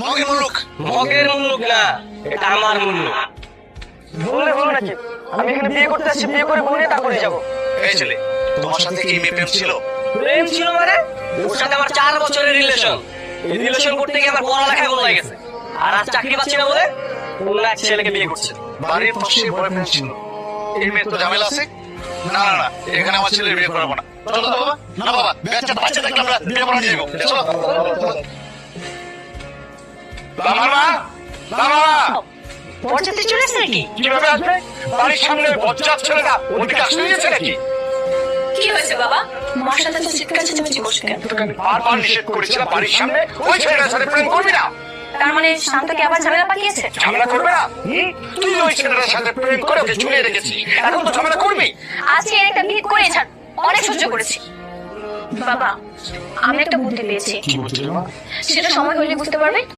মগের মুল্লুক। মগের মুল্লুক না, এটা আমার মুল্লুক। বললে হলো নাকি? আমি এখানে বিয়ে করতে আসছি, বিয়ে করে বউ নিয়ে তারপরে যাবো। এই ছেলে, তোমার সাথে কি মেয়ে প্রেম ছিল? প্রেম ছিল মানে? ওর সাথে আমার 4 বছরের রিলেশন। এই রিলেশন করতে গিয়ে আমার পড়ালেখায় বন্ধ হয়ে গেছে। আর আজ চাকরি পাচ্ছি না বলে অন্য এক ছেলেকে বিয়ে করছে। বাড়ির পাশে বয়ফ্রেন্ড ছিল, এই মেয়ের তো ঝামেলা আছে। না না না, এখানে আমার ছেলের বিয়ে করাবো না। চলো তো বাবা। না বাবা, বাচ্চা থাকলে আমরা বিয়ে করা নিয়ে যাবো। চলো। বাবা মা, বাবা বরযাত্রী চলে আসছে নাকি? কিভাবে আসবে? বাড়ির সামনে বজ্জাত ছেলেটা ওদিকে আসতে দিয়েছে নাকি? কি হয়েছে বাবা? মার সাথে তো চিৎকার চেঁচামেচি করছে কেন? বারবার নিষেধ করেছিলাম বাড়ির সামনে ওই ছেলেটার সাথে প্রেম করবি না। তার মানে শান্তকে আবার ঝামেলা পাকিয়েছে? ঝামেলা করবে না? তুই ওই ছেলেটার সাথে প্রেম করে ওকে ঝুলিয়ে রেখেছিস, এখন তো ঝামেলা করবি। আজকে এর একটা বিয়ে করে ছাড়, অনেক সহ্য করেছি। বাবা, আমি একটা বুদ্ধি পেয়েছি, কি বলছিস মা? সেটা সময় হলে বুঝতে পারবে।